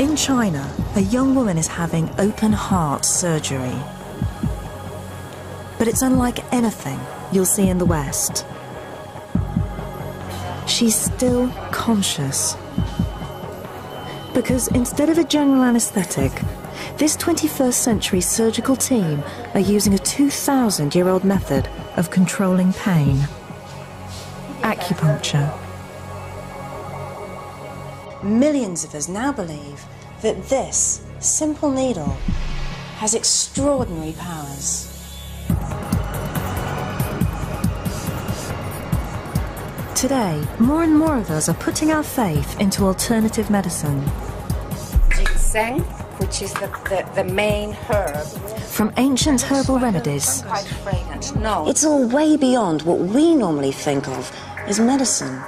In China, a young woman is having open heart surgery. But it's unlike anything you'll see in the West. She's still conscious. Because instead of a general anaesthetic, this 21st century surgical team are using a 2,000-year-old method of controlling pain. Acupuncture. Millions of us now believe that this simple needle has extraordinary powers. Today, more and more of us are putting our faith into alternative medicine. Ginseng, which is the main herb. From ancient herbal remedies. Quite fragrant. No. It's all way beyond what we normally think of as medicine.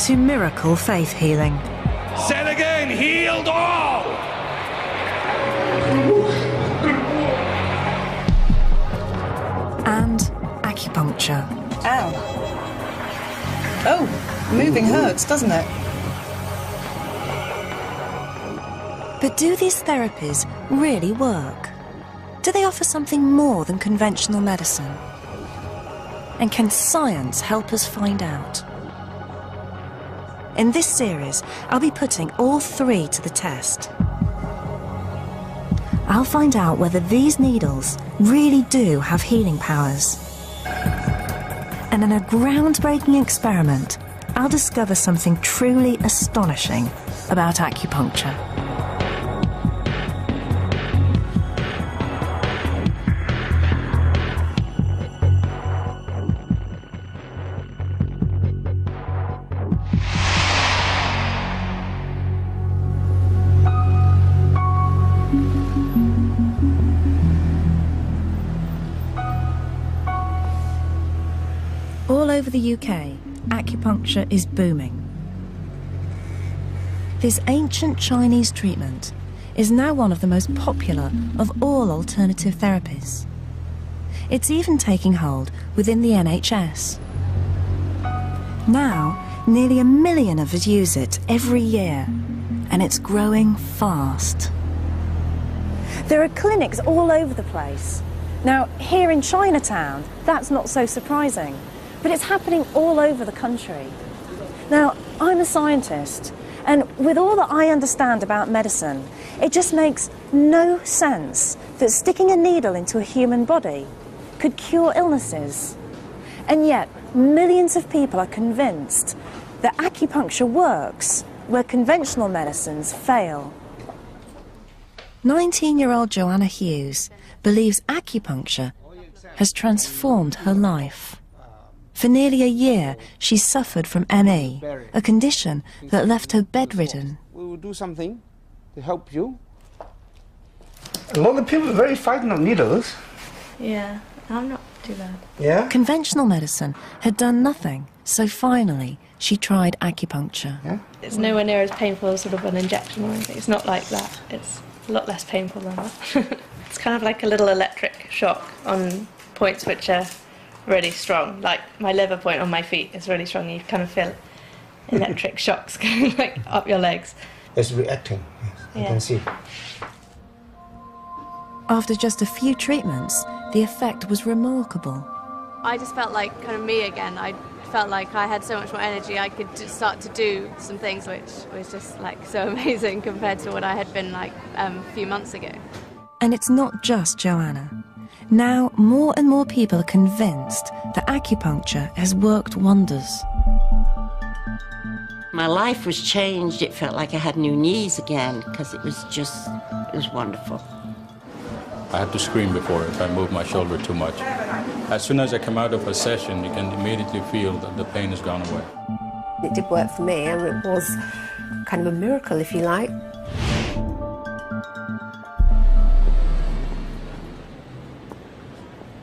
To miracle faith healing. Said again, healed all! And acupuncture. Ow. Oh, moving hurts, doesn't it? But do these therapies really work? Do they offer something more than conventional medicine? And can science help us find out? In this series, I'll be putting all three to the test. I'll find out whether these needles really do have healing powers. And in a groundbreaking experiment, I'll discover something truly astonishing about acupuncture. All over the UK, acupuncture is booming. This ancient Chinese treatment is now one of the most popular of all alternative therapies. It's even taking hold within the NHS. Now, nearly 1 million of us use it every year, and it's growing fast. There are clinics all over the place. Now, here in Chinatown, that's not so surprising. But it's happening all over the country. Now, I'm a scientist, and with all that I understand about medicine, it just makes no sense that sticking a needle into a human body could cure illnesses. And yet, millions of people are convinced that acupuncture works where conventional medicines fail. 19-year-old Joanna Hughes believes acupuncture has transformed her life. For nearly a year, she suffered from ME, a condition that left her bedridden. We will do something to help you. A lot of people are very frightened of needles. Yeah, I'm not too bad. Yeah? Conventional medicine had done nothing, so finally she tried acupuncture. Yeah? It's nowhere near as painful as sort of an injection or anything. It's not like that. It's a lot less painful than that. It's kind of like a little electric shock on points which are really strong. Like my liver point on my feet is really strong. You kind of feel electric shocks going like up your legs. It's reacting, yes, Yeah. I can see. After just a few treatments, the effect was remarkable. I just felt like kind of me again. I felt like I had so much more energy. I could just start to do some things which was just like so amazing compared to what I had been like a few months ago. And it's not just Joanna. Now, more and more people are convinced that acupuncture has worked wonders. My life was changed. It felt like I had new knees again because it was wonderful. I had to scream before if I moved my shoulder too much. As soon as I come out of a session, you can immediately feel that the pain has gone away. It did work for me, and it was kind of a miracle, if you like.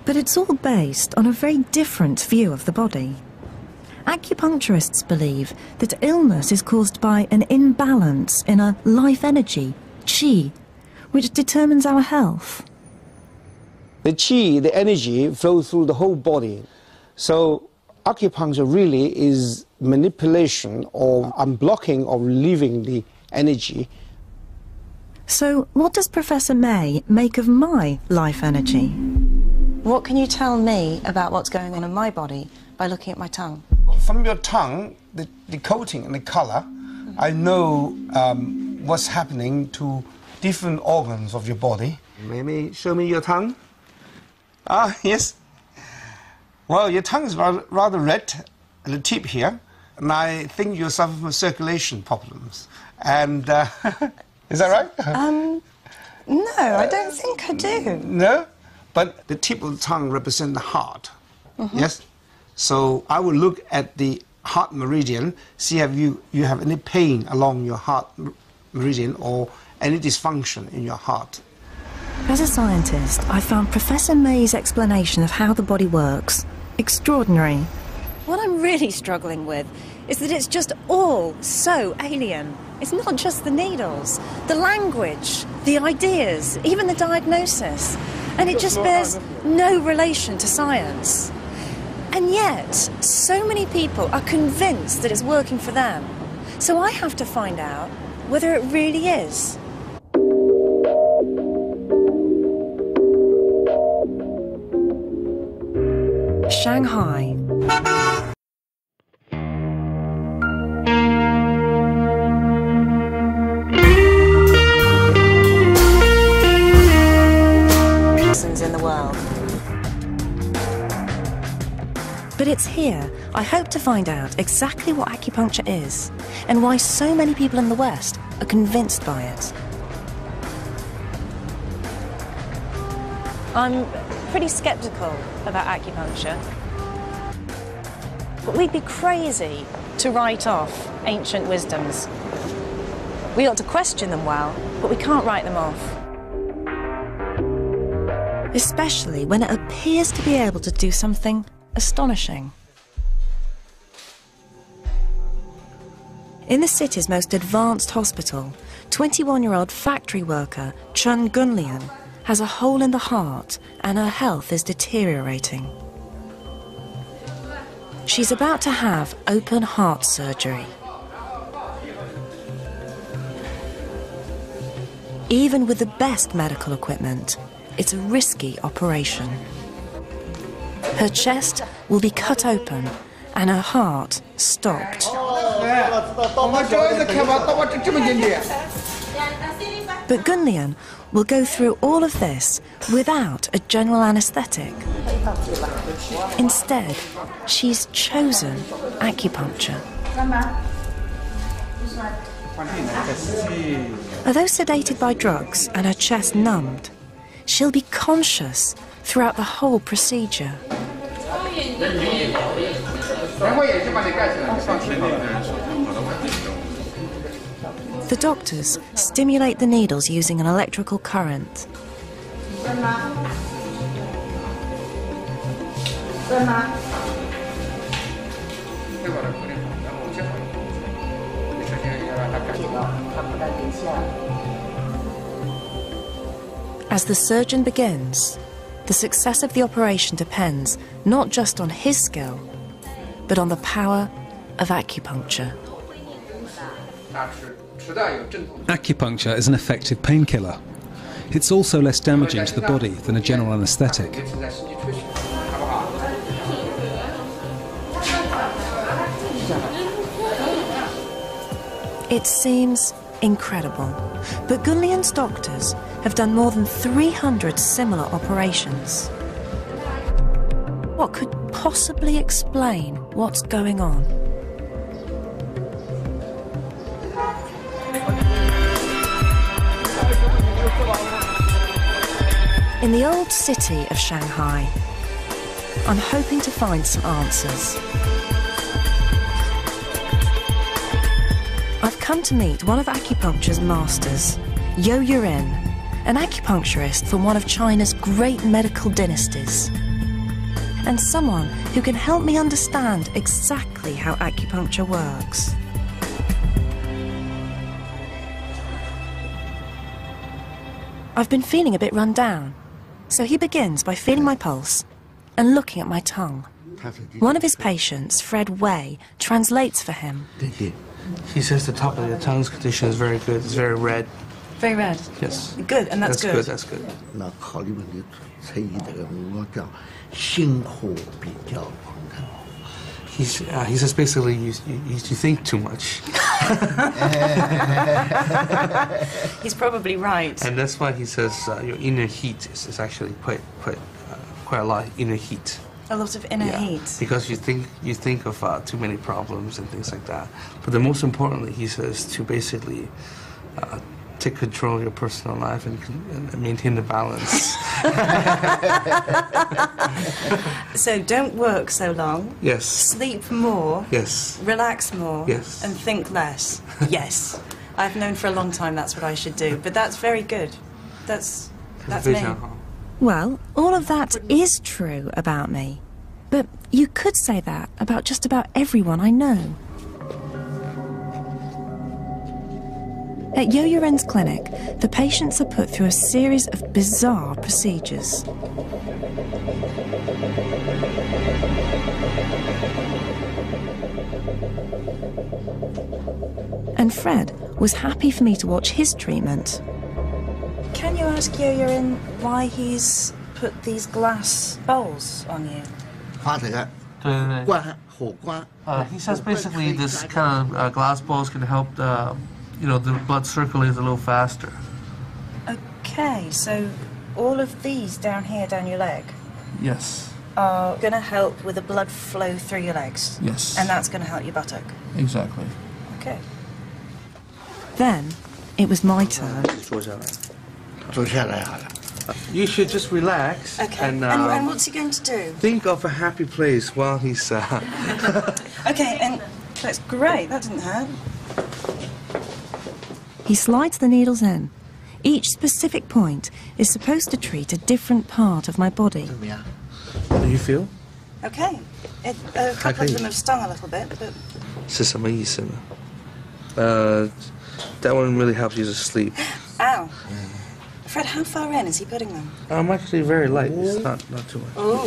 But it's all based on a very different view of the body. Acupuncturists believe that illness is caused by an imbalance in a life energy, qi, which determines our health. The qi, the energy, flows through the whole body. So acupuncture really is manipulation or unblocking or relieving the energy So, what does Professor May make of my life energy? What can you tell me about what's going on in my body by looking at my tongue? From your tongue, the coating and the color, I know what's happening to different organs of your body. Maybe show me your tongue. Ah, yes. Well, your tongue is rather red at the tip here, and I think you suffer from circulation problems. And is that right? No, I don't think I do. No? But the tip of the tongue represents the heart. Yes? So I will look at the heart meridian, see if you have any pain along your heart meridian or any dysfunction in your heart. As a scientist, I found Professor May's explanation of how the body works extraordinary. What I'm really struggling with is that it's just all so alien. It's not just the needles, the language, the ideas, even the diagnosis. And it just bears no relation to science. And yet, so many people are convinced that it's working for them. So I have to find out whether it really is. Shanghai. In the world. But it's here I hope to find out exactly what acupuncture is and why so many people in the West are convinced by it. I'm pretty skeptical about acupuncture, but we'd be crazy to write off ancient wisdoms. We ought to question them well, but we can't write them off. Especially when it appears to be able to do something astonishing. In the city's most advanced hospital, 21-year-old factory worker Chun Gunlian has a hole in the heart and her health is deteriorating. She's about to have open heart surgery. Even with the best medical equipment, it's a risky operation. Her chest will be cut open and her heart stopped. But Gunlian will go through all of this without a general anaesthetic. Instead, she's chosen acupuncture. Although sedated by drugs and her chest numbed, she'll be conscious throughout the whole procedure. The doctors stimulate the needles using an electrical current. As the surgeon begins, the success of the operation depends not just on his skill, but on the power of acupuncture. Acupuncture is an effective painkiller. It's also less damaging to the body than a general anaesthetic. It seems incredible, but Gunlian's doctors have done more than 300 similar operations. What could possibly explain what's going on? In the old city of Shanghai, I'm hoping to find some answers. I've come to meet one of acupuncture's masters, Yo Yurin, an acupuncturist from one of China's great medical dynasties, and someone who can help me understand exactly how acupuncture works. I've been feeling a bit run down, so he begins by feeling my pulse and looking at my tongue. One of his patients, Fred Wei, translates for him. He says the top of your tongue's condition is very good, it's very red. Very red. Yes. Good, and that's good. That's good. 那考虑问题存疑这个我叫心口比较广泛。 He says basically you think too much. He's probably right. And that's why he says your inner heat is actually quite a lot of inner heat. A lot of inner heat. Because you think of too many problems and things like that. But the most importantly, he says to basically take control of your personal life and maintain the balance. So don't work so long. Yes. Sleep more. Yes. Relax more. Yes. And think less. Yes. I've known for a long time that's what I should do. But that's very good. That's me. Well, all of that is true about me. But you could say that about just about everyone I know. At Yo Yuren's clinic, the patients are put through a series of bizarre procedures. And Fred was happy for me to watch his treatment. Can you ask Yo Yuren why he's put these glass bowls on you? 发这个火关。 He says basically this kind of glass balls can help the blood circulate a little faster. Okay, so all of these down here, down your leg, Yes. are going to help with the blood flow through your legs. Yes. And that's going to help your buttock. Exactly. Okay. Then it was my turn. 坐下来好了。 You should just relax. Okay. And what's he going to do? think of a happy place while he's. Okay, and that's great. That didn't hurt. He slides the needles in. Each specific point is supposed to treat a different part of my body. How do you feel? Okay. A couple of them have stung a little bit, but... 是什么意思呢? That one really helps you to sleep. Ow. Fred, how far in is he putting them? I'm actually very light. It's not too much. Oh.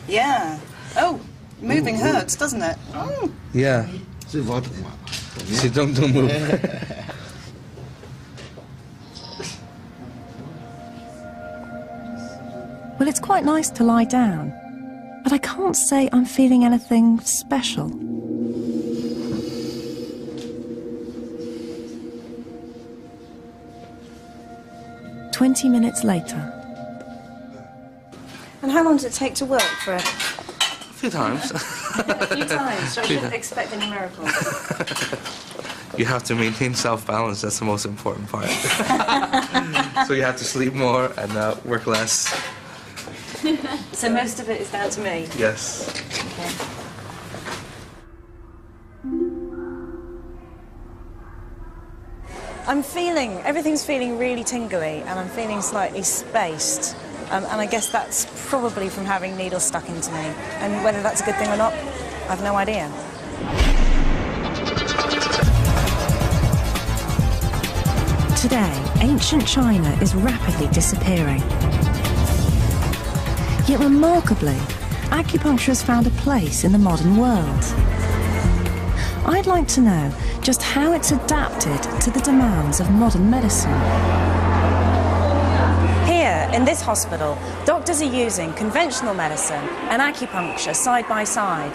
Yeah. Oh, moving hurts, doesn't it? Oh. Yeah. See, don't move. Well, it's quite nice to lie down, but I can't say I'm feeling anything special. "20 minutes later. And how long does it take to work, Fred? A few times. A few times, so I shouldn't expect any miracles. You have to maintain self-balance. That's the most important part. So you have to sleep more and work less. So most of it is down to me? Yes. Okay. Everything's feeling really tingly, and I'm feeling slightly spaced. And I guess that's probably from having needles stuck into me. And whether that's a good thing or not, I've no idea. Today, ancient China is rapidly disappearing. Yet remarkably, acupuncture has found a place in the modern world. I'd like to know just how it's adapted to the demands of modern medicine. Here, in this hospital, doctors are using conventional medicine and acupuncture side by side.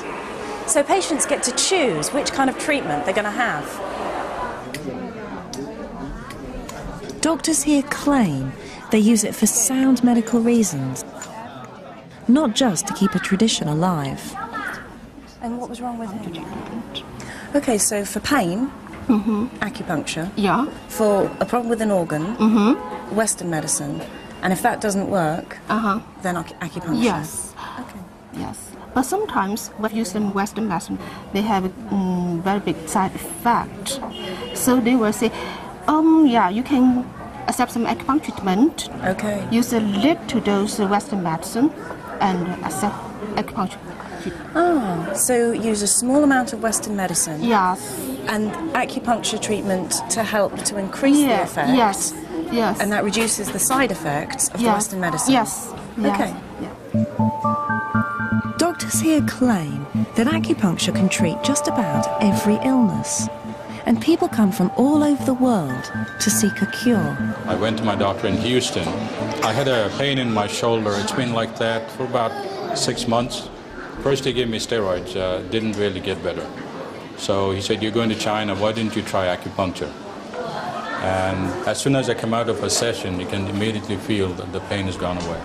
So patients get to choose which kind of treatment they're going to have. Doctors here claim they use it for sound medical reasons, not just to keep a tradition alive. And what was wrong with him? Okay, so for pain, acupuncture. Yeah. For a problem with an organ, Western medicine. And if that doesn't work, then acupuncture. Yes. Okay. Yes. But sometimes when using Western medicine, they have a very big side effect. So they will say, yeah, you can accept some acupuncture treatment. Okay. Use a little dose of Western medicine and accept acupuncture. Ah, so use a small amount of Western medicine. Yes. And acupuncture treatment to help to increase the effect. Yes. Yes. And that reduces the side effects of the Western medicine. Yes. Okay. Yeah. Doctors here claim that acupuncture can treat just about every illness, and people come from all over the world to seek a cure. I went to my doctor in Houston. I had a pain in my shoulder. It's been like that for about 6 months. First he gave me steroids, didn't really get better. So he said, "You're going to China, why didn't you try acupuncture?" And as soon as I come out of a session, you can immediately feel that the pain has gone away.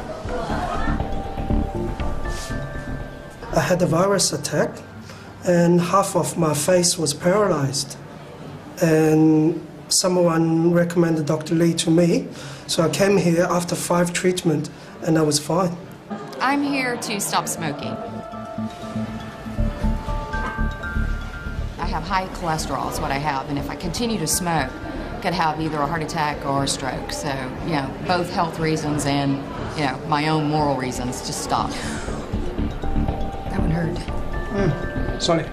I had a virus attack, and half of my face was paralyzed. And someone recommended Dr. Lee to me, so I came here after 5 treatments, and I was fine. I'm here to stop smoking. I have high cholesterol, is what I have, and if I continue to smoke, I could have either a heart attack or a stroke. So, you know, both health reasons and, you know, my own moral reasons to stop. That one hurt. Sorry.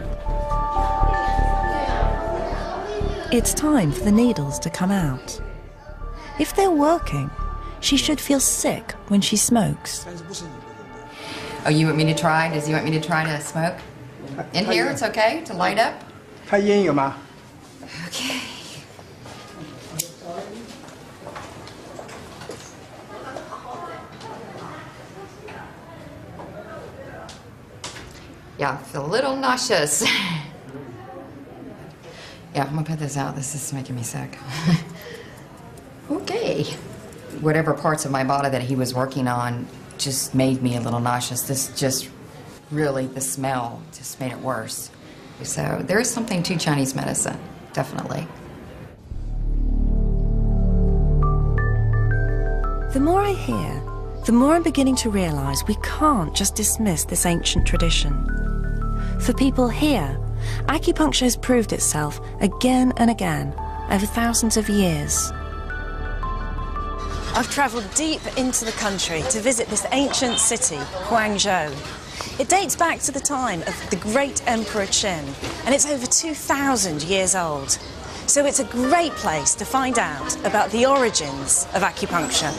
It's time for the needles to come out. If they're working, she should feel sick when she smokes. Oh, you want me to try? Does he want me to try to smoke? In here, it's okay to light up? Okay. Yeah, I feel a little nauseous. Yeah, I'm gonna put this out. This is making me sick. Okay. Whatever parts of my body that he was working on just made me a little nauseous. This just really, the smell just made it worse. So there is something to Chinese medicine, definitely. The more I hear, the more I'm beginning to realize we can't just dismiss this ancient tradition. For people here, acupuncture has proved itself again and again over thousands of years. I've travelled deep into the country to visit this ancient city, Guangzhou. It dates back to the time of the great Emperor Qin, and it's over 2,000 years old. So it's a great place to find out about the origins of acupuncture.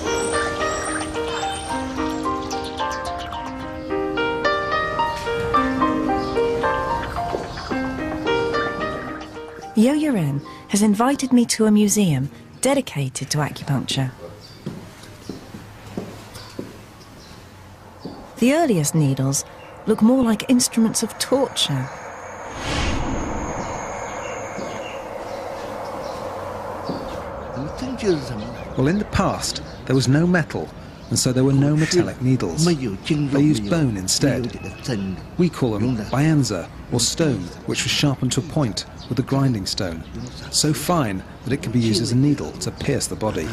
Yo Yurin has invited me to a museum dedicated to acupuncture. The earliest needles look more like instruments of torture. Well, in the past, there was no metal, and so there were no metallic needles. They used bone instead. We call them bayanza, or stone, which was sharpened to a point with a grinding stone, so fine that it can be used as a needle to pierce the body.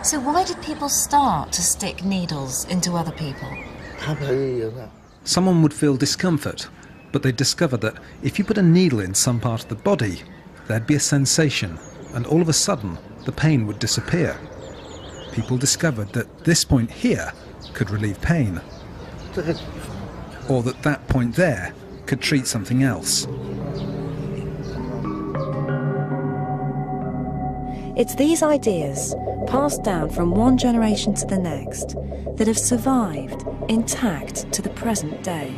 So why did people start to stick needles into other people? Someone would feel discomfort, but they'd discover that if you put a needle in some part of the body, there'd be a sensation, and all of a sudden, the pain would disappear. People discovered that this point here could relieve pain, or that that point there could treat something else. It's these ideas, passed down from one generation to the next, that have survived intact to the present day.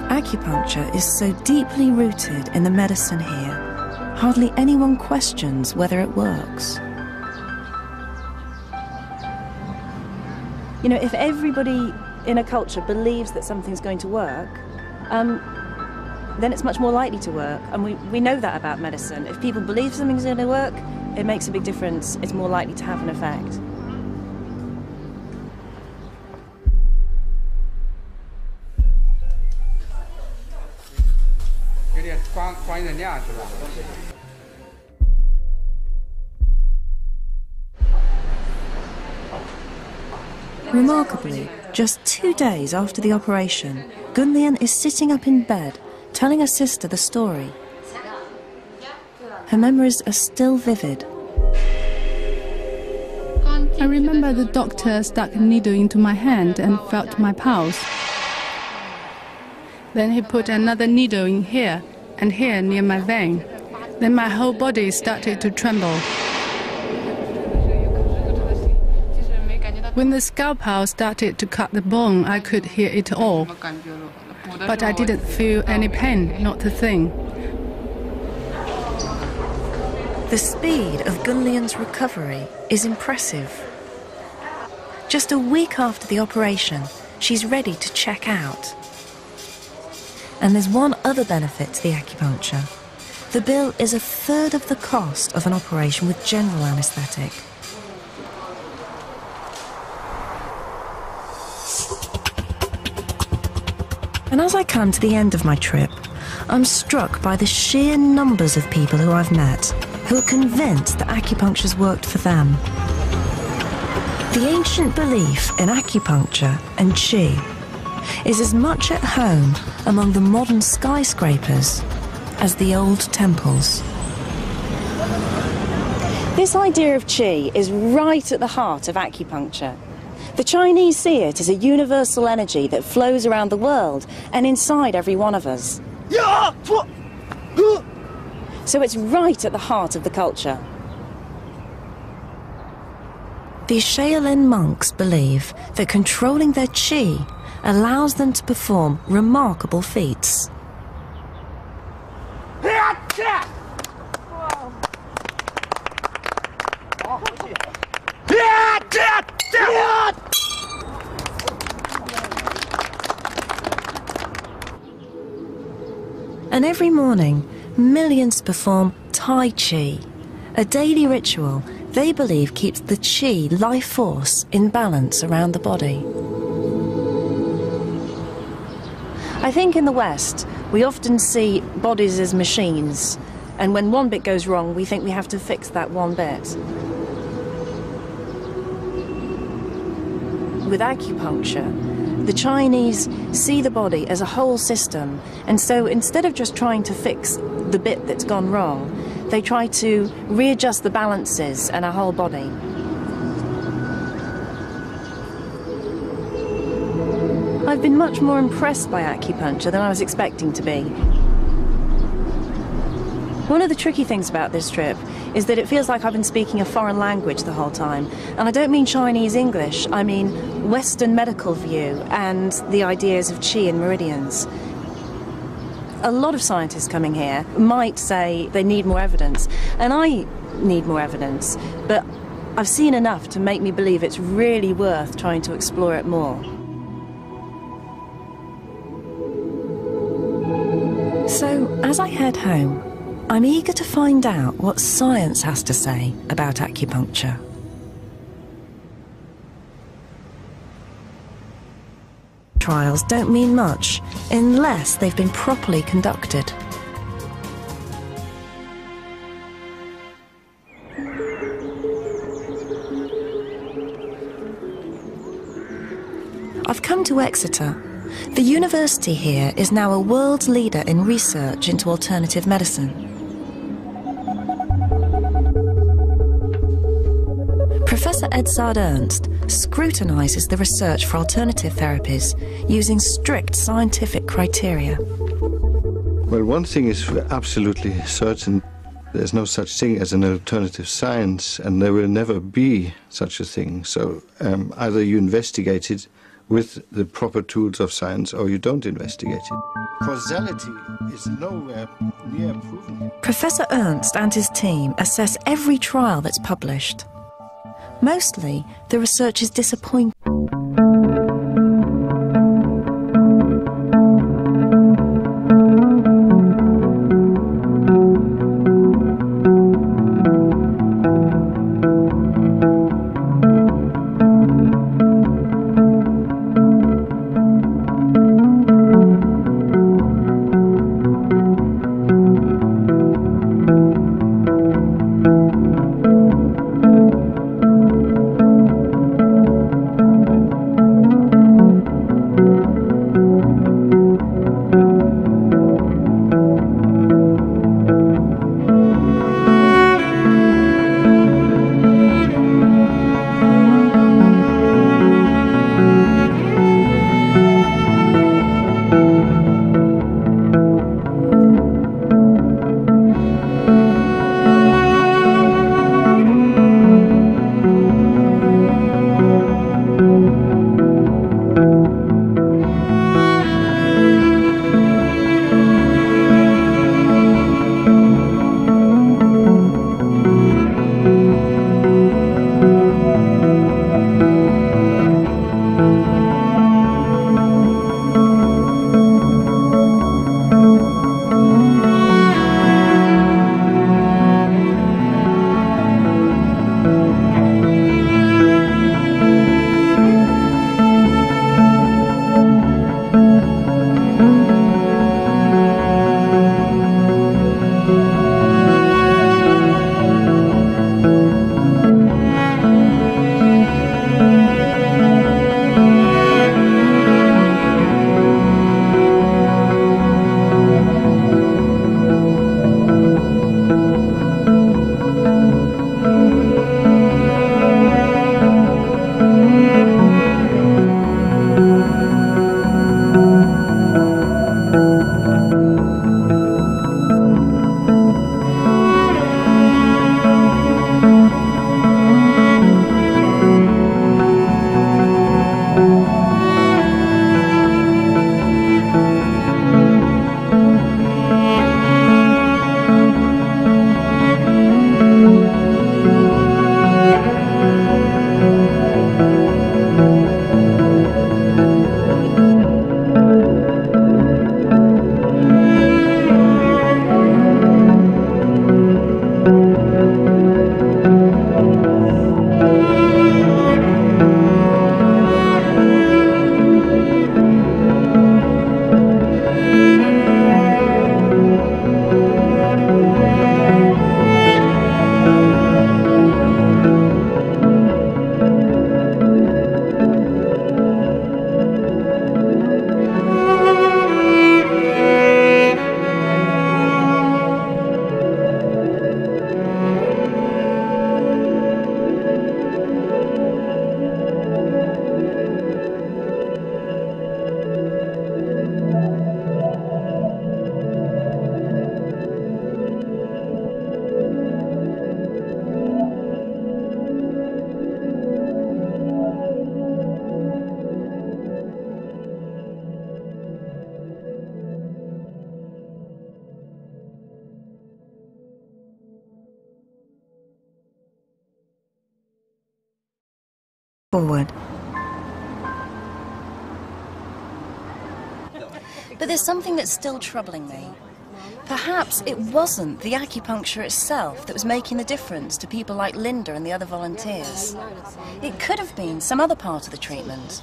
Acupuncture is so deeply rooted in the medicine here, hardly anyone questions whether it works. You know, if everybody in a culture believes that something's going to work, then it's much more likely to work. And we know that about medicine. If people believe something's going to work, it makes a big difference. It's more likely to have an effect. Remarkably, just 2 days after the operation, Gunlian is sitting up in bed, telling her sister the story. Her memories are still vivid. I remember the doctor stuck a needle into my hand and felt my pulse. Then he put another needle in here and here near my vein. Then my whole body started to tremble. When the scalpel started to cut the bone, I could hear it all. But I didn't feel any pain, not a thing. The speed of Gunlian's recovery is impressive. Just a week after the operation, she's ready to check out. And there's one other benefit to the acupuncture. The bill is a third of the cost of an operation with general anaesthetic. And as I come to the end of my trip, I'm struck by the sheer numbers of people who I've met who are convinced that acupuncture's worked for them. The ancient belief in acupuncture and qi is as much at home among the modern skyscrapers as the old temples. This idea of qi is right at the heart of acupuncture. The Chinese see it as a universal energy that flows around the world and inside every one of us. So it's right at the heart of the culture. These Shaolin monks believe that controlling their qi allows them to perform remarkable feats. And every morning, millions perform Tai Chi, a daily ritual they believe keeps the Qi life force in balance around the body. I think in the West, we often see bodies as machines, and when one bit goes wrong, we think we have to fix that one bit. With acupuncture, the Chinese see the body as a whole system, and so instead of just trying to fix the bit that's gone wrong, they try to readjust the balances in our whole body. I've been much more impressed by acupuncture than I was expecting to be. One of the tricky things about this trip is that it feels like I've been speaking a foreign language the whole time. And I don't mean Chinese English, I mean Western medical view and the ideas of qi and meridians. A lot of scientists coming here might say they need more evidence, and I need more evidence, but I've seen enough to make me believe it's really worth trying to explore it more. So, as I head home, I'm eager to find out what science has to say about acupuncture. Trials don't mean much unless they've been properly conducted. I've come to Exeter. The university here is now a world leader in research into alternative medicine. Professor Edzard Ernst scrutinises the research for alternative therapies using strict scientific criteria. Well, one thing is absolutely certain. There's no such thing as an alternative science, and there will never be such a thing. So either you investigate it with the proper tools of science, or you don't investigate it. Causality is nowhere near proven. Professor Ernst and his team assess every trial that's published. Mostly, the research is disappointing. forward. But there's something that's still troubling me. Perhaps it wasn't the acupuncture itself that was making the difference to people like Linda and the other volunteers. It could have been some other part of the treatment.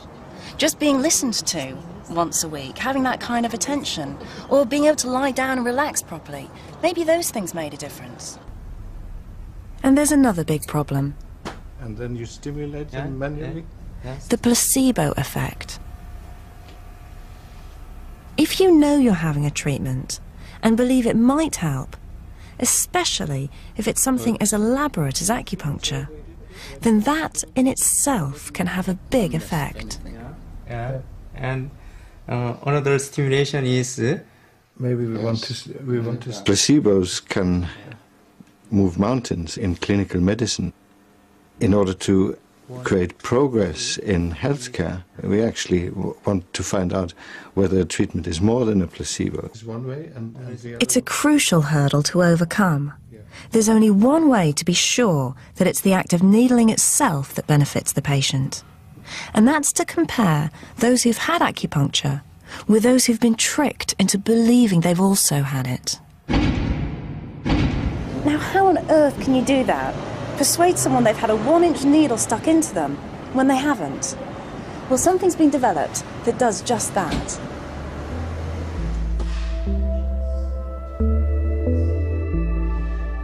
Just being listened to once a week, having that kind of attention, or being able to lie down and relax properly. Maybe those things made a difference. And there's another big problem. And then you stimulate them manually? The placebo effect. If you know you're having a treatment and believe it might help, especially if it's something as elaborate as acupuncture, then that in itself can have a big effect. Yeah, and another stimulation is maybe we want to. Placebos can move mountains in clinical medicine. In order to create progress in healthcare, we actually want to find out whether a treatment is more than a placebo. It's a crucial hurdle to overcome. There's only one way to be sure that it's the act of needling itself that benefits the patient. And that's to compare those who've had acupuncture with those who've been tricked into believing they've also had it. Now, how on earth can you do that? Persuade someone they've had a 1-inch needle stuck into them when they haven't? Well, something's been developed that does just that.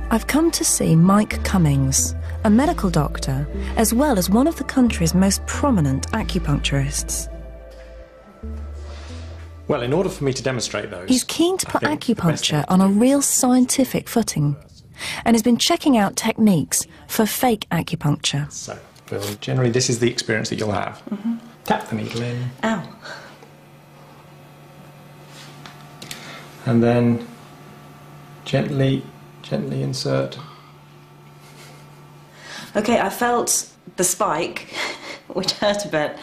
I've come to see Mike Cummings, a medical doctor, as well as one of the country's most prominent acupuncturists. Well, in order for me to demonstrate those... He's keen to put acupuncture on a real scientific footing and has been checking out techniques for fake acupuncture. So, generally this is the experience that you'll have. Tap the needle in. Ow. And then gently insert. Okay, I felt the spike, which hurt a bit.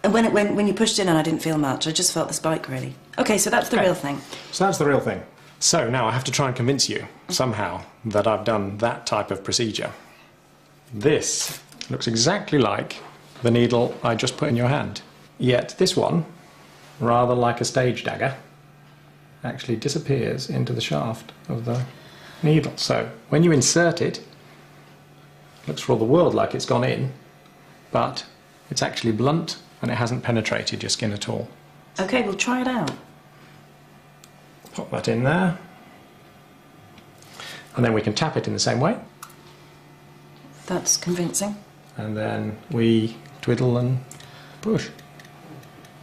And when you pushed in and I didn't feel much, I just felt the spike really. Okay, so that's the real thing. So that's the real thing. So now I have to try and convince you, somehow, that I've done that type of procedure. This looks exactly like the needle I just put in your hand. Yet this one, rather like a stage dagger, actually disappears into the shaft of the needle. So when you insert it, it looks for all the world like it's gone in, but it's actually blunt and it hasn't penetrated your skin at all. Okay, we'll try it out. Pop that in there. And then we can tap it in the same way. That's convincing. And then we twiddle and push.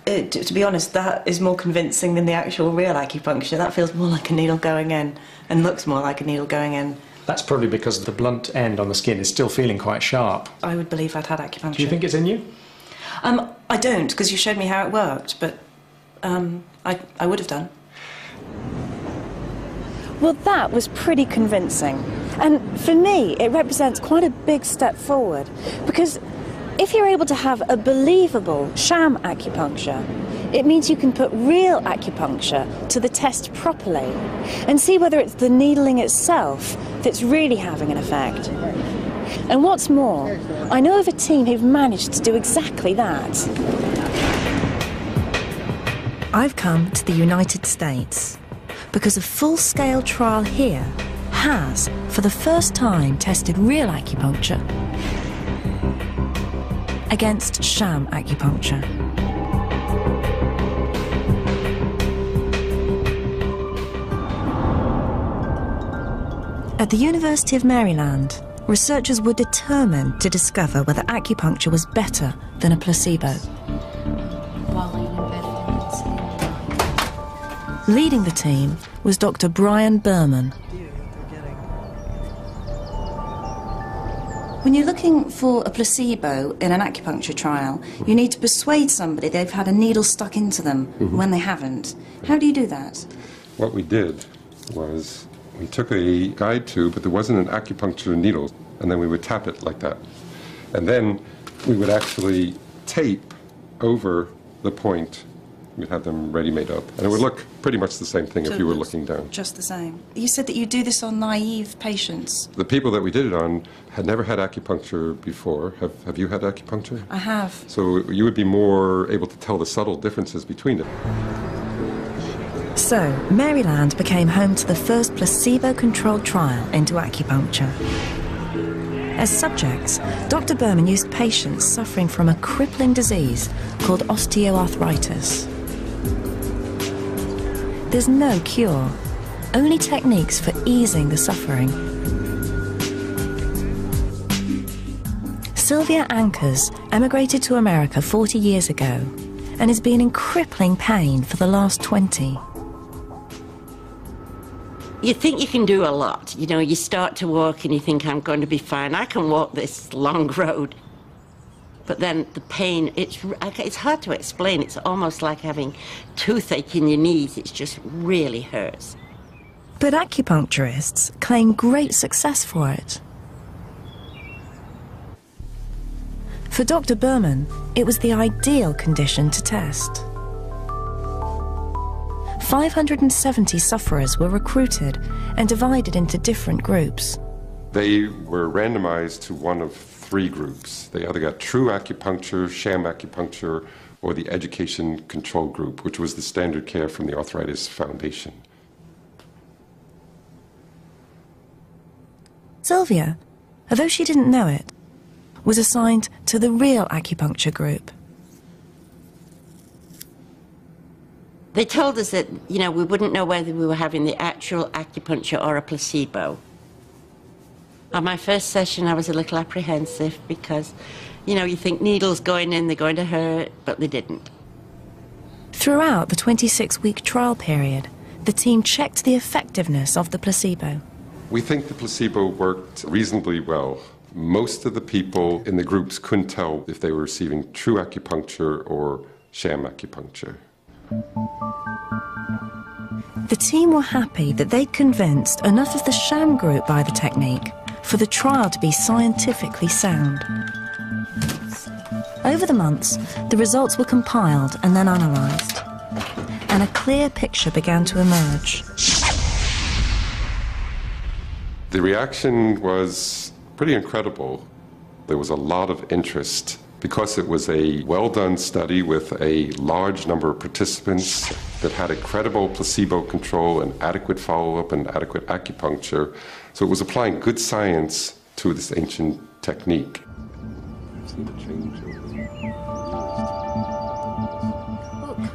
To be honest, that is more convincing than the actual real acupuncture. That feels more like a needle going in and looks more like a needle going in. That's probably because the blunt end on the skin is still feeling quite sharp. I would believe I'd had acupuncture. Do you think it's in you? I don't, because you showed me how it worked, but I would have done. Well, that was pretty convincing. And for me, it represents quite a big step forward, because if you're able to have a believable sham acupuncture, it means you can put real acupuncture to the test properly and see whether it's the needling itself that's really having an effect. And what's more, I know of a team who've managed to do exactly that. I've come to the United States because a full-scale trial here has, for the first time, tested real acupuncture against sham acupuncture. At the University of Maryland, researchers were determined to discover whether acupuncture was better than a placebo. Leading the team was Dr. Brian Berman. When you're looking for a placebo in an acupuncture trial, you need to persuade somebody they've had a needle stuck into them when they haven't. How do you do that? What we did was we took a guide tube, but there wasn't an acupuncture needle, and then we would tap it like that. And then we would actually tape over the point We'd have them ready made up. And it would look pretty much the same thing if you were looking down. Just the same. You said that you do this on naive patients. The people that we did it on had never had acupuncture before. Have you had acupuncture? I have. So you would be more able to tell the subtle differences between them. So, Maryland became home to the first placebo-controlled trial into acupuncture. As subjects, Dr. Berman used patients suffering from a crippling disease called osteoarthritis. There's no cure, only techniques for easing the suffering. Sylvia Ankers emigrated to America 40 years ago and has been in crippling pain for the last 20. You think you can do a lot. You know, you start to walk and you think, I'm going to be fine. I can walk this long road. But then the pain, it's hard to explain. It's almost like having toothache in your knees. It just really hurts. But acupuncturists claim great success for it. For Dr. Berman, it was the ideal condition to test. 570 sufferers were recruited and divided into different groups. They were randomized to one of 3 groups. They either got true acupuncture, sham acupuncture, or the education control group, which was the standard care from the Arthritis Foundation. Sylvia, although she didn't know it, was assigned to the real acupuncture group. They told us that, you know, we wouldn't know whether we were having the actual acupuncture or a placebo. On my first session, I was a little apprehensive because, you know, you think needles going in, they're going to hurt, but they didn't. Throughout the 26-week trial period, the team checked the effectiveness of the placebo. We think the placebo worked reasonably well. Most of the people in the groups couldn't tell if they were receiving true acupuncture or sham acupuncture. The team were happy that they'd convinced enough of the sham group by the technique for the trial to be scientifically sound. Over the months, the results were compiled and then analysed, and a clear picture began to emerge. The reaction was pretty incredible. There was a lot of interest. Because it was a well-done study with a large number of participants that had a credible placebo control and adequate follow-up and adequate acupuncture. So it was applying good science to this ancient technique.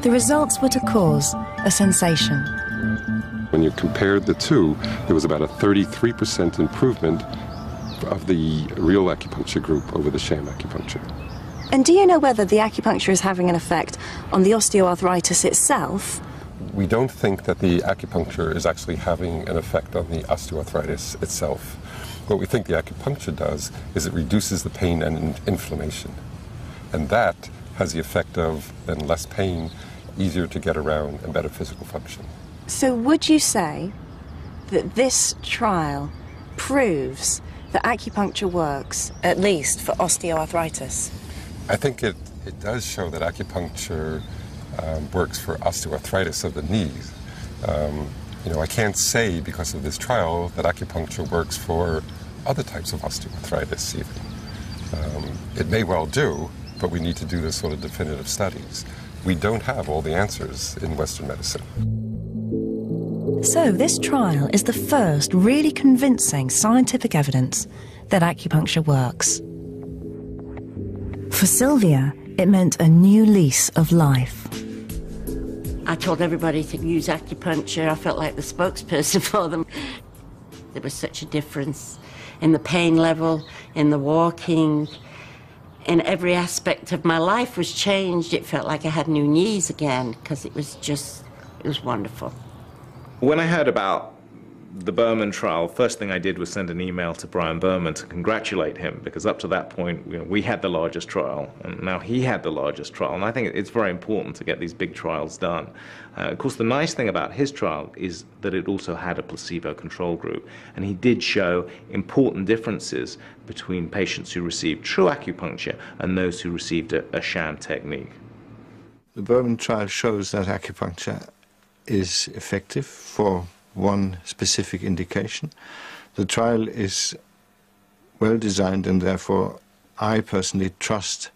The results were to cause a sensation. When you compared the two, there was about a 33% improvement of the real acupuncture group over the sham acupuncture. And do you know whether the acupuncture is having an effect on the osteoarthritis itself? We don't think that the acupuncture is actually having an effect on the osteoarthritis itself. What we think the acupuncture does is it reduces the pain and inflammation. And that has the effect of then less pain, easier to get around, and better physical function. So would you say that this trial proves that acupuncture works, at least for osteoarthritis? I think it does show that acupuncture works for osteoarthritis of the knees. You know, I can't say because of this trial that acupuncture works for other types of osteoarthritis even. It may well do, but we need to do this sort of definitive studies. We don't have all the answers in Western medicine. So this trial is the first really convincing scientific evidence that acupuncture works. For Sylvia, it meant a new lease of life. I told everybody to use acupuncture. I felt like the spokesperson for them. There was such a difference in the pain level, in the walking, in every aspect of my life was changed. It felt like I had new knees again because it was wonderful. When I heard about the Berman trial, first thing I did was send an email to Brian Berman to congratulate him, because up to that point, you know, we had the largest trial, and now he had the largest trial, and I think it's very important to get these big trials done. Of course, the nice thing about his trial is that it also had a placebo control group, and he did show important differences between patients who received true acupuncture and those who received a sham technique. The Berman trial shows that acupuncture is effective for one specific indication. The trial is well designed, and therefore I personally trust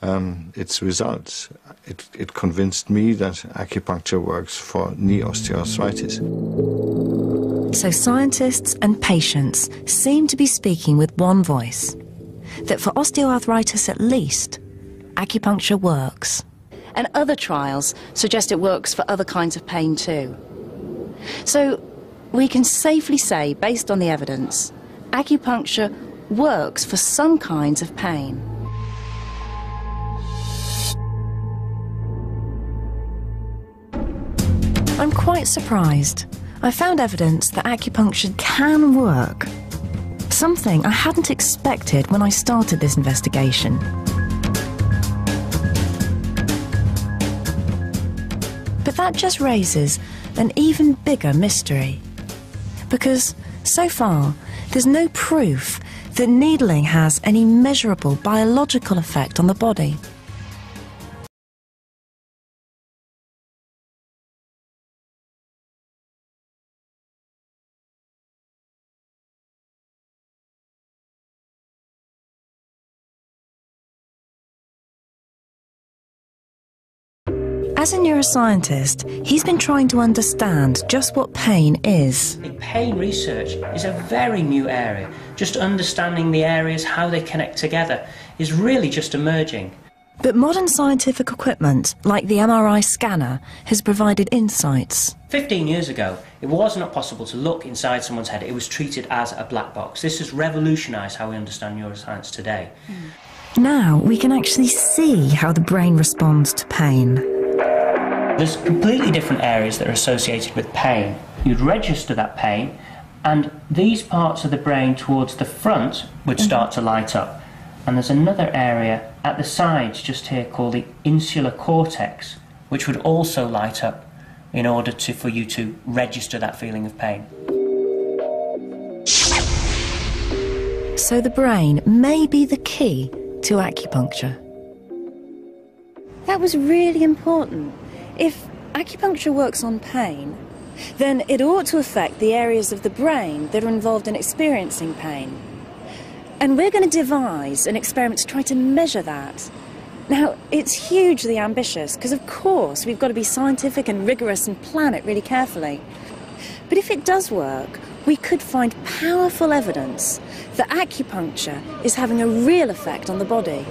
its results. It convinced me that acupuncture works for knee osteoarthritis. So scientists and patients seem to be speaking with one voice, that for osteoarthritis at least, acupuncture works. And other trials suggest it works for other kinds of pain too. So we can safely say, based on the evidence, acupuncture works for some kinds of pain. I'm quite surprised. I found evidence that acupuncture can work. Something I hadn't expected when I started this investigation. But that just raises an even bigger mystery. Because so far, there's no proof that needling has any measurable biological effect on the body. As a neuroscientist, he's been trying to understand just what pain is. Pain research is a very new area. Just understanding the areas, how they connect together, is really just emerging. But modern scientific equipment, like the MRI scanner, has provided insights. 15 years ago, it was not possible to look inside someone's head. It was treated as a black box. This has revolutionised how we understand neuroscience today. Now we can actually see how the brain responds to pain. There's completely different areas that are associated with pain. You'd register that pain, and these parts of the brain towards the front would start to light up. And there's another area at the sides just here called the insular cortex, which would also light up in order for you to register that feeling of pain. So the brain may be the key to acupuncture. That was really important. If acupuncture works on pain, then it ought to affect the areas of the brain that are involved in experiencing pain. And we're going to devise an experiment to try to measure that. Now, it's hugely ambitious, because of course we've got to be scientific and rigorous and plan it really carefully. But if it does work, we could find powerful evidence that acupuncture is having a real effect on the body.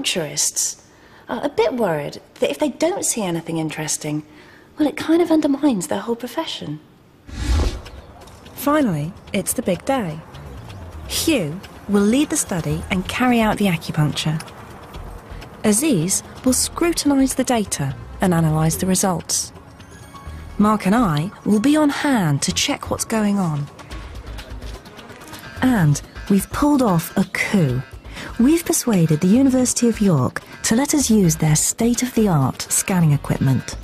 acupuncturists are a bit worried that if they don't see anything interesting, well, it kind of undermines their whole profession. Finally, it's the big day. Hugh will lead the study and carry out the acupuncture. Aziz will scrutinise the data and analyse the results. Mark and I will be on hand to check what's going on. And we've pulled off a coup. We've persuaded the University of York to let us use their state-of-the-art scanning equipment.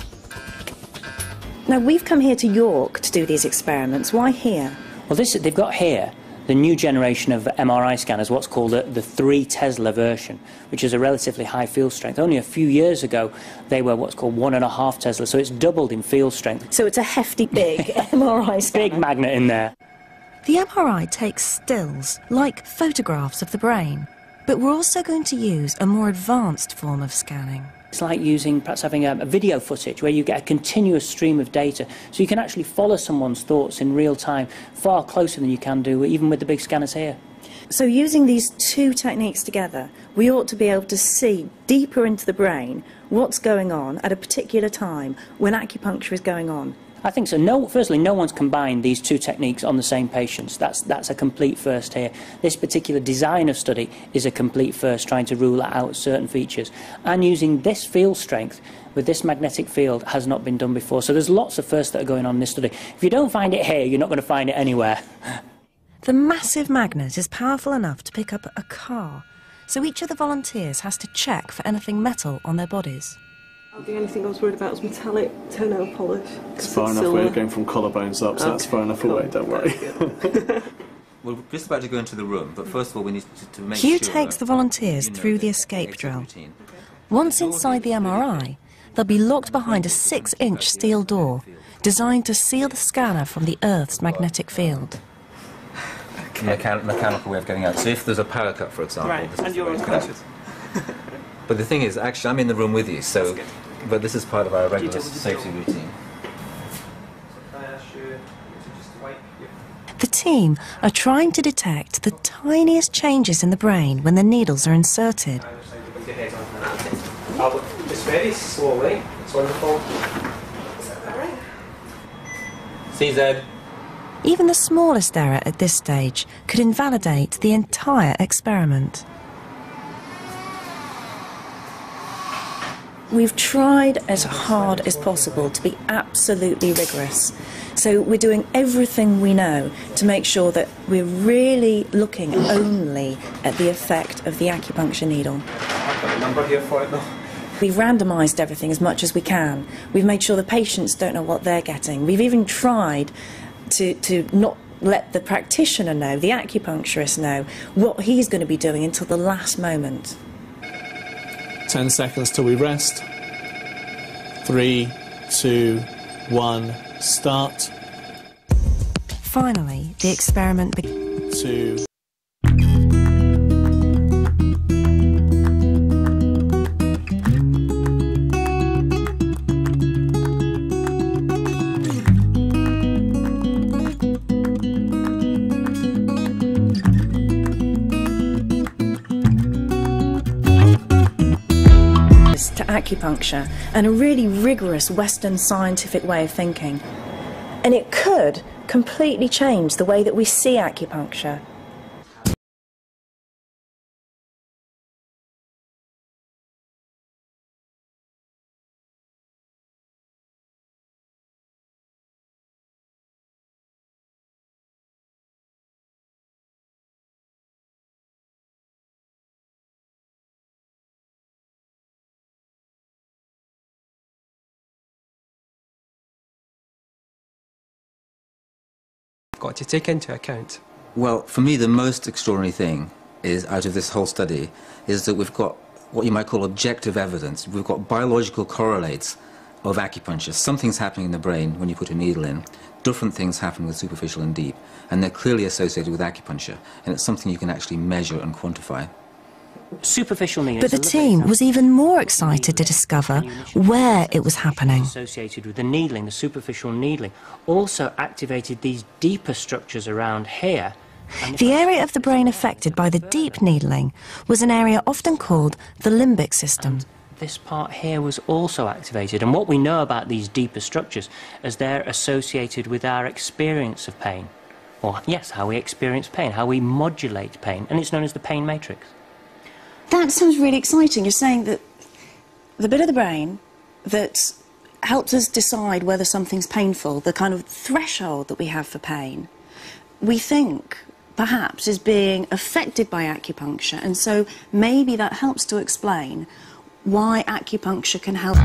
Now, we've come here to York to do these experiments. Why here? Well, they've got here the new generation of MRI scanners, what's called the 3 Tesla version, which is a relatively high field strength. Only a few years ago, they were what's called 1.5 Tesla, so it's doubled in field strength. So it's a hefty, big MRI scanner. Big magnet in there. The MRI takes stills, like photographs of the brain, but we're also going to use a more advanced form of scanning. It's like perhaps having a video footage where you get a continuous stream of data, so you can actually follow someone's thoughts in real time, far closer than you can do even with the big scanners here. So using these two techniques together, we ought to be able to see deeper into the brain what's going on at a particular time when acupuncture is going on. I think so. Firstly, no one's combined these two techniques on the same patients. That's a complete first here. This particular design of study is a complete first, trying to rule out certain features. And using this field strength with this magnetic field has not been done before. So there's lots of firsts that are going on in this study. If you don't find it here, you're not going to find it anywhere. The massive magnet is powerful enough to pick up a car, so each of the volunteers has to check for anything metal on their bodies. The only thing I was worried about was metallic toenail polish. It's far enough away going from collarbones up, so that's far enough away, don't worry. We're just about to go into the room, but first of all we need to make Hugh sure... takes the volunteers through the escape drill. Once inside the MRI, they'll be locked behind a 6-inch steel door, designed to seal the scanner from the Earth's magnetic field. Mechanical way of getting out. So if there's a power cut, for example... Right, and you're unconscious. But the thing is, actually, I'm in the room with you, so... But this is part of our regular safety routine. The team are trying to detect the tiniest changes in the brain when the needles are inserted. Just very slowly. It's wonderful. CZ. Even the smallest error at this stage could invalidate the entire experiment. We've tried as hard as possible to be absolutely rigorous. So we're doing everything we know to make sure that we're really looking only at the effect of the acupuncture needle. I've got a number here for it though. We've randomised everything as much as we can. We've made sure the patients don't know what they're getting. We've even tried to not let the practitioner know, the acupuncturist know, what he's going to be doing until the last moment. 10 seconds till we rest. 3, 2, 1, start. Finally, the experiment begins. 2. To acupuncture and a really rigorous Western scientific way of thinking. And it could completely change the way that we see acupuncture. Got to take into account? Well, for me, the most extraordinary thing is, out of this whole study, is that we've got what you might call objective evidence. We've got biological correlates of acupuncture. Something's happening in the brain when you put a needle in. Different things happen with superficial and deep, and they're clearly associated with acupuncture, and it's something you can actually measure and quantify. Superficial needling. But the team was even more excited to discover where it was happening. Associated with the needling, the superficial needling, also activated these deeper structures around here, The area of the brain affected by the deep needling was an area often called the limbic system. This part here was also activated, and what we know about these deeper structures is they're associated with our experience of pain. Or, yes, how we experience pain, how we modulate pain, and it's known as the pain matrix. That sounds really exciting. You're saying that the bit of the brain that helps us decide whether something's painful, the kind of threshold that we have for pain, we think perhaps is being affected by acupuncture, and so maybe that helps to explain why acupuncture can help.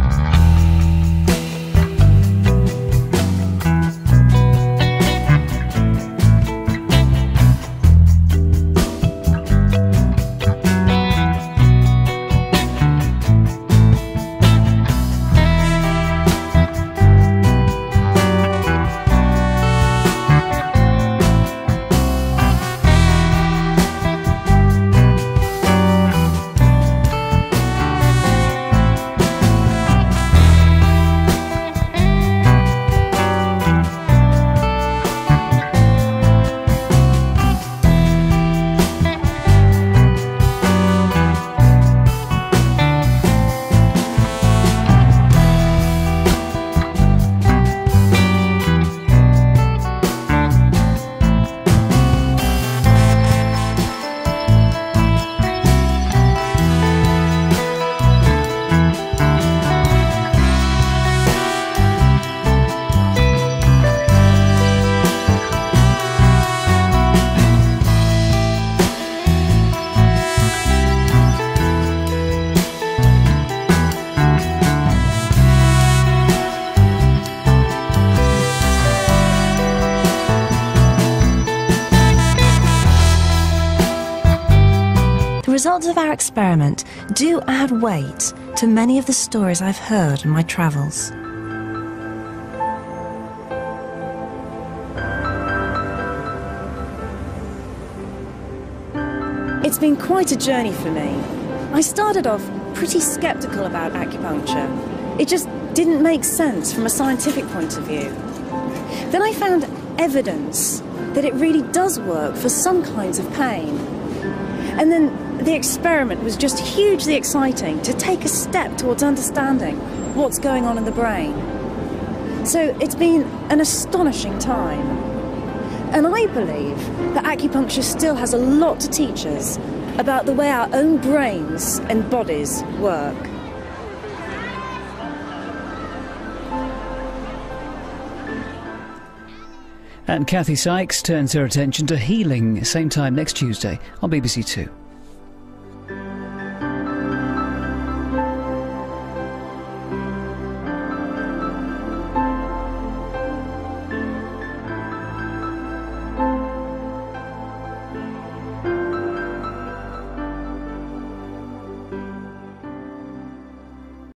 The results of our experiment do add weight to many of the stories I've heard in my travels. It's been quite a journey for me. I started off pretty sceptical about acupuncture. It just didn't make sense from a scientific point of view. Then I found evidence that it really does work for some kinds of pain. And then the experiment was just hugely exciting to take a step towards understanding what's going on in the brain. So it's been an astonishing time. And I believe that acupuncture still has a lot to teach us about the way our own brains and bodies work. And Kathy Sykes turns her attention to healing, same time next Tuesday on BBC Two.